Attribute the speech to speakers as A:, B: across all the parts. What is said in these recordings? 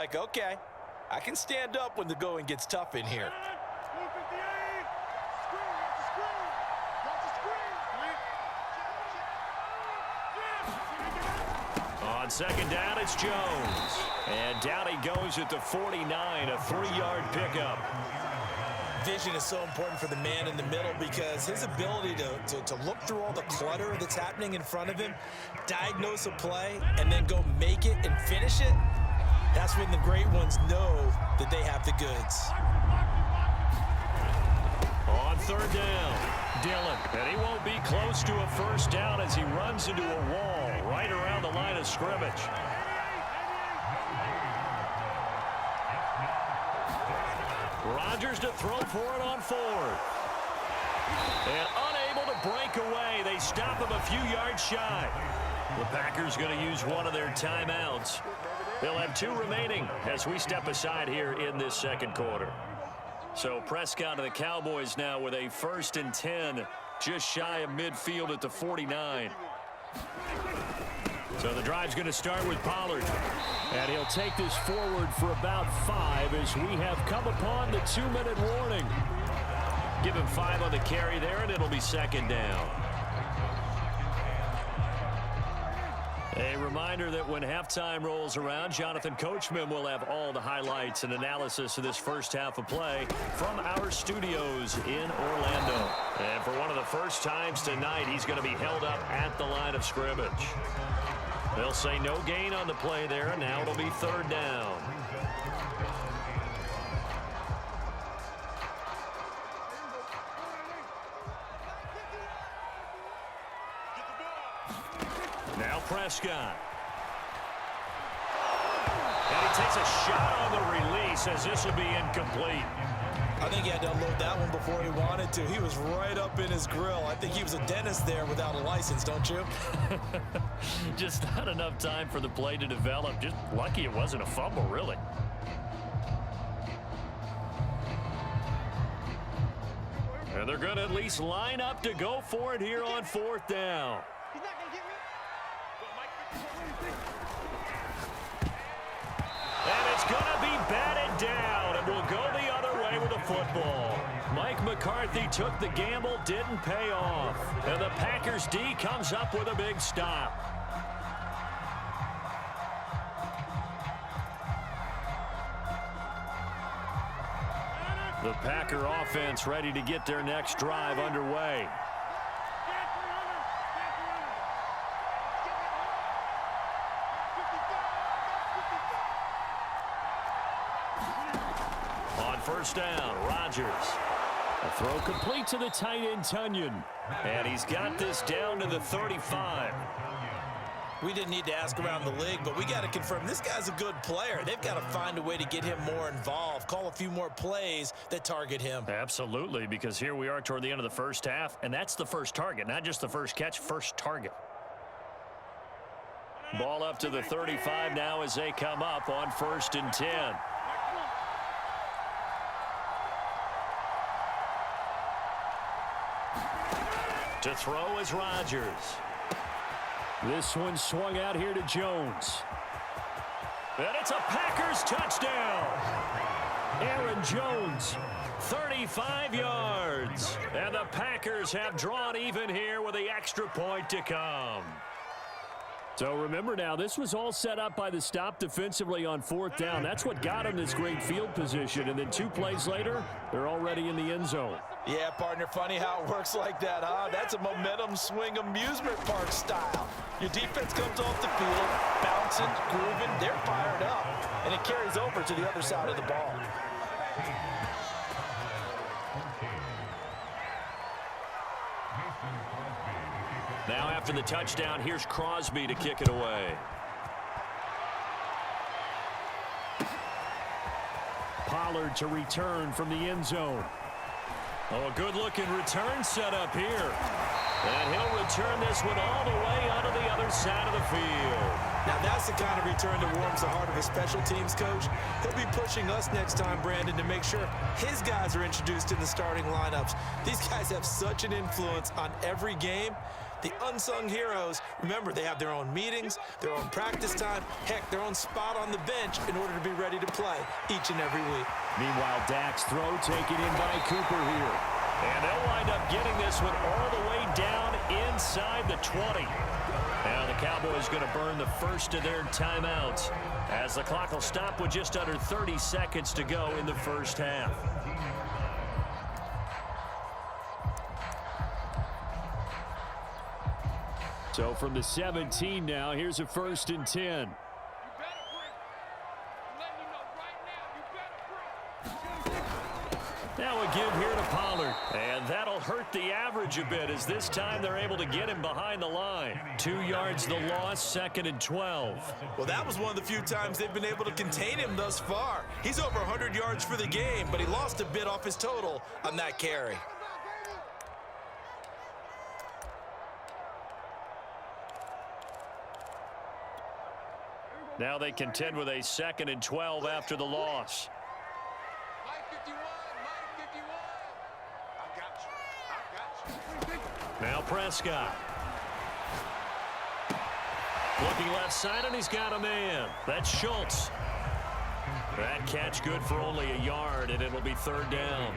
A: like, okay, I can stand up when the going gets tough in here.
B: On second down, it's Jones. And down he goes at the 49, a 3-yard pickup.
A: Vision is so important for the man in the middle because his ability to look through all the clutter that's happening in front of him, diagnose a play, and then go make it and finish it, that's when the great ones know that they have the goods.
B: On third down, Dillon. And he won't be close to a first down as he runs into a wall right around the line of scrimmage. Rodgers to throw for it on fourth. And unable to break away. They stop him a few yards shy. The Packers going to use one of their timeouts. They'll have 2 remaining as we step aside here in this second quarter. So Prescott and the Cowboys now with a 1st and 10, just shy of midfield at the 49. So the drive's going to start with Pollard. And he'll take this forward for about 5 as we have come upon the 2-minute warning. Give him 5 on the carry there, and it'll be second down. A reminder that when halftime rolls around, Jonathan Coachman will have all the highlights and analysis of this first half of play from our studios in Orlando. And for one of the first times tonight, he's going to be held up at the line of scrimmage. They'll say no gain on the play there, and now it'll be third down. Now Prescott. And he takes a shot on the release as this will be incomplete.
A: I think he had to unload that one before he wanted to. He was right up in his grill. I think he was a dentist there without a license, don't you?
B: Just not enough time for the play to develop. Just lucky it wasn't a fumble, really. And they're going to at least line up to go for it here on fourth down. And it's going to be batted down, and we'll go the other way with the football. Mike McCarthy took the gamble, didn't pay off. And the Packers D comes up with a big stop. The Packer offense ready to get their next drive underway. On first down, Rodgers. A throw complete to the tight end, Tunyon. And he's got this down to the 35.
A: We didn't need to ask around the league, but we got to confirm this guy's a good player. They've got to find a way to get him more involved, call a few more plays that target him.
B: Absolutely, because here we are toward the end of the first half, and that's the first target, not just the first catch, first target. Ball up to the 35 now as they come up on 1st and 10. To throw is Rodgers. This one swung out here to Jones. And it's a Packers touchdown. Aaron Jones, 35 yards. And the Packers have drawn even here with the extra point to come. So remember now, this was all set up by the stop defensively on fourth down. That's what got them this great field position. And then 2 plays later, they're already in the end zone.
A: Yeah, partner, funny how it works like that, huh? That's a momentum swing amusement park style. Your defense comes off the field, bouncing, grooving, they're fired up. And it carries over to the other side of the ball.
B: Now after the touchdown, here's Crosby to kick it away. Pollard to return from the end zone. Oh, a good-looking return set up here. And he'll return this one all the way onto the other side of the field.
A: Now that's the kind of return that warms the heart of a special teams coach. He'll be pushing us next time, Brandon, to make sure his guys are introduced in the starting lineups. These guys have such an influence on every game The unsung heroes, remember, they have their own meetings, their own practice time, heck, their own spot on the bench in order to be ready to play each and every week.
B: Meanwhile, Dak's throw taken in by Cooper here. And they'll wind up getting this one all the way down inside the 20. Now the Cowboys going to burn the first of their timeouts as the clock will stop with just under 30 seconds to go in the first half. So from the 17 now, here's a 1st and 10. Now a give here to Pollard. And that'll hurt the average a bit as this time they're able to get him behind the line. 2 yards the loss, 2nd and 12.
A: Well, that was one of the few times they've been able to contain him thus far. He's over 100 yards for the game, but he lost a bit off his total on that carry.
B: Now they contend with a 2nd and 12 after the loss. Now Prescott. Looking left side, and he's got a man. That's Schultz. That catch good for only a yard, and it'll be 3rd down.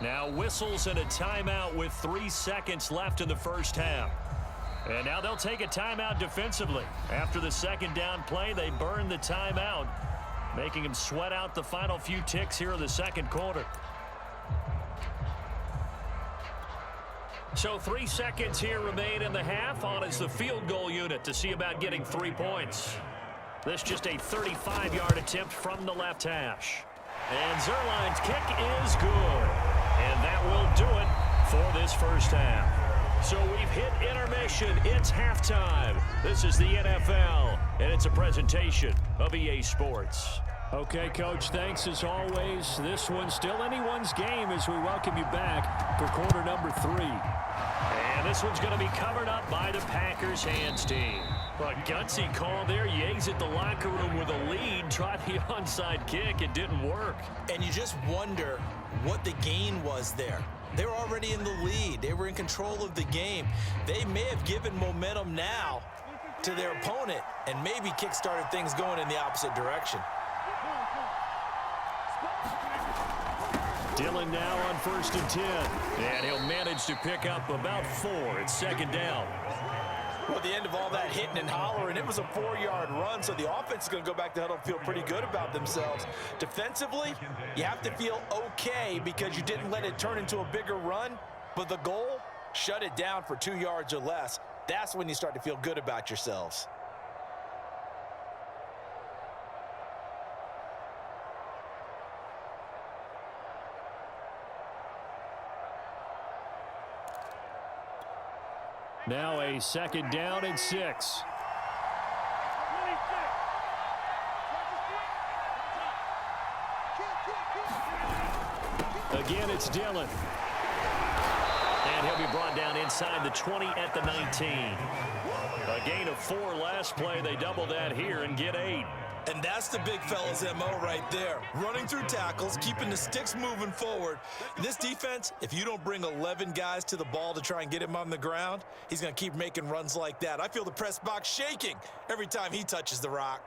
B: Now whistles and a timeout with 3 seconds left in the first half. And now they'll take a timeout defensively. After the 2nd down play, they burn the timeout, making them sweat out the final few ticks here in the 2nd quarter. So 3 seconds here remain in the half. On is the field goal unit to see about getting 3 points. This just a 35-yard attempt from the left hash. And Zuerlein's kick is good. And that will do it for this first half. So we've hit intermission. It's halftime. This is the NFL, and it's a presentation of EA Sports. Okay, Coach, thanks as always. This one's still anyone's game as we welcome you back for quarter number 3. And this one's going to be covered up by the Packers hands team. But gutsy call there. You exit the locker room with a lead. Tried the onside kick. It didn't work.
A: And you just wonder what the gain was there. They were already in the lead. They were in control of the game. They may have given momentum now to their opponent and maybe kick-started things going in the opposite direction.
B: Dillon now on 1st and 10. And he'll manage to pick up about 4. It's 2nd down.
A: Well, at the end of all that hitting and hollering, it was a 4-yard run, so the offense is going to go back to huddle and feel pretty good about themselves. Defensively, you have to feel okay because you didn't let it turn into a bigger run, but the goal, shut it down for 2 yards or less. That's when you start to feel good about yourselves.
B: Now a 2nd down and 6. Again, it's Dillon. And he'll be brought down inside the 20 at the 19. A gain of 4 last play. They double that here and get 8.
A: And that's the big fella's MO right there. Running through tackles, keeping the sticks moving forward. This defense, if you don't bring 11 guys to the ball to try and get him on the ground, he's going to keep making runs like that. I feel the press box shaking every time he touches the rock.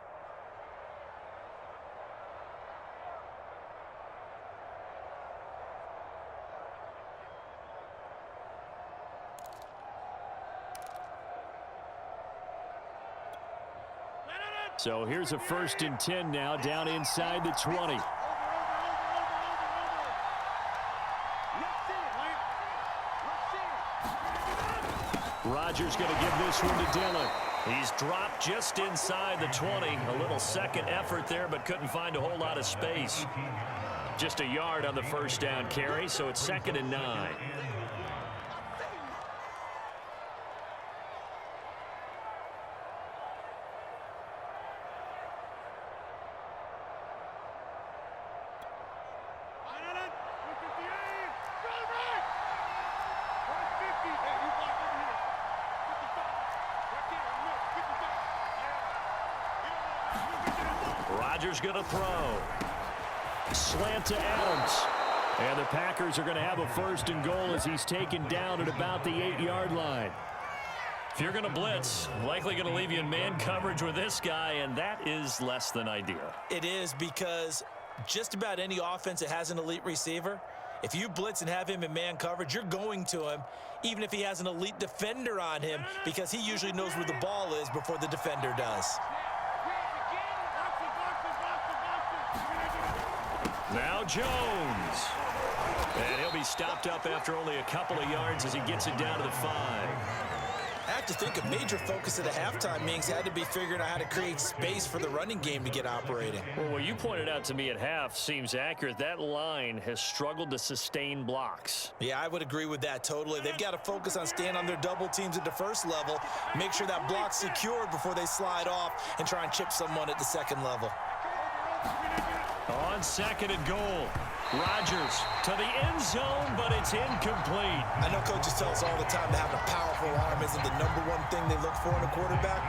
B: So here's a 1st and 10 now down inside the 20. Rodgers going to give this one to Dillon. He's dropped just inside the 20. A little second effort there, but couldn't find a whole lot of space. Just a yard on the 1st down carry, so it's 2nd and 9. Rodgers going to throw. Slant to Adams. And the Packers are going to have a 1st and goal as he's taken down at about the 8-yard line.
C: If you're going to blitz, likely going to leave you in man coverage with this guy, and that is less than ideal.
A: It is, because just about any offense that has an elite receiver, if you blitz and have him in man coverage, you're going to him, even if he has an elite defender on him, because he usually knows where the ball is before the defender does.
C: Now Jones. And he'll be stopped up after only a couple of yards as he gets it down to the 5.
A: I have to think a major focus at the halftime means they had to be figuring out how to create space for the running game to get operating.
C: Well, what you pointed out to me at half seems accurate. That line has struggled to sustain blocks.
A: Yeah, I would agree with that totally. They've got to focus on staying on their double teams at the first level, make sure that block's secured before they slide off and try and chip someone at the second level.
C: On 2nd and goal, Rodgers to the end zone, but it's incomplete.
A: I know coaches tell us all the time that having a powerful arm isn't the #1 thing they look for in a quarterback.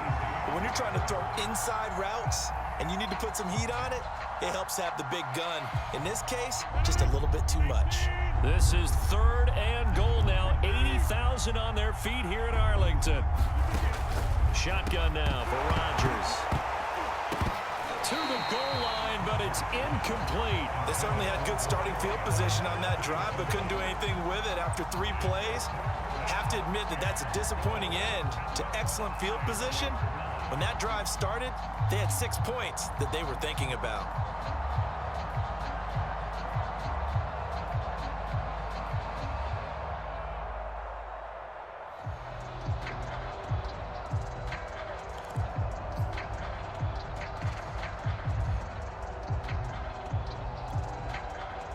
A: But when you're trying to throw inside routes and you need to put some heat on it, it helps to have the big gun. In this case, just a little bit too much.
C: This is 3rd and goal now. 80,000 on their feet here at Arlington. Shotgun now for Rodgers. To the goal line, but it's incomplete.
A: They certainly had good starting field position on that drive, but couldn't do anything with it after 3 plays. Have to admit that that's a disappointing end to excellent field position. When that drive started, they had 6 points that they were thinking about.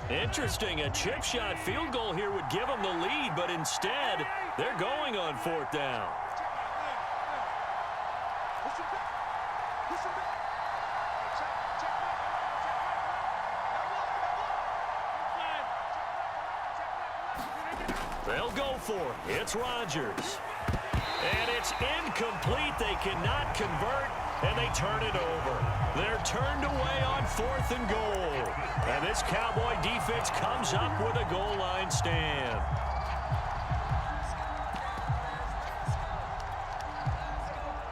C: Interesting, a chip shot field goal here would give them the lead, but instead, they're going on 4th down. They'll go for it. It's Rodgers. And it's incomplete. They cannot convert, and they turn it over. They're turned away on 4th and goal. And this Cowboy defense comes up with a goal line stand.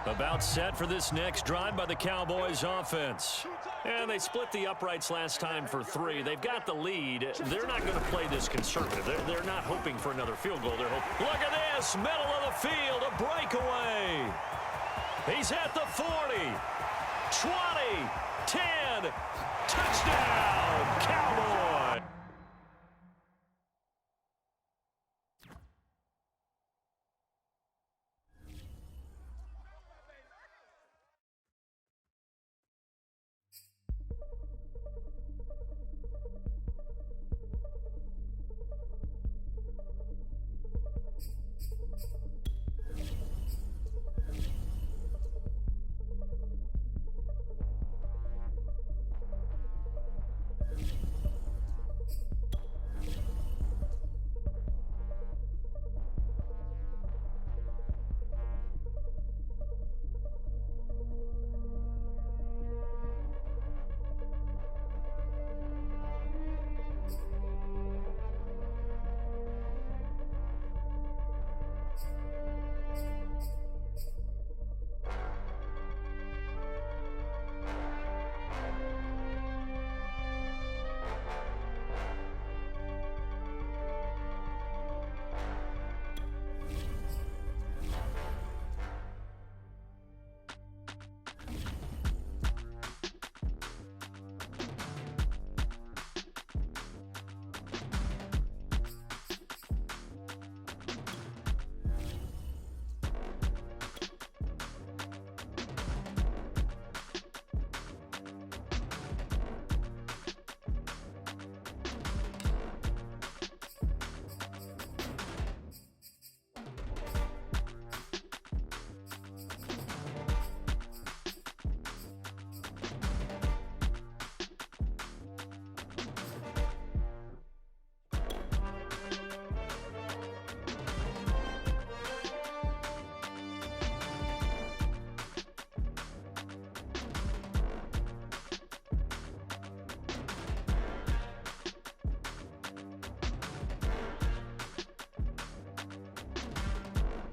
C: About set for this next drive by the Cowboys offense. And they split the uprights last time for 3. They've got the lead. They're not going to play this conservative. They're not hoping for another field goal. They're hoping. Look at this. Middle of the field. A breakaway. He's at the 40. 20. 10. Touchdown, Cowboys.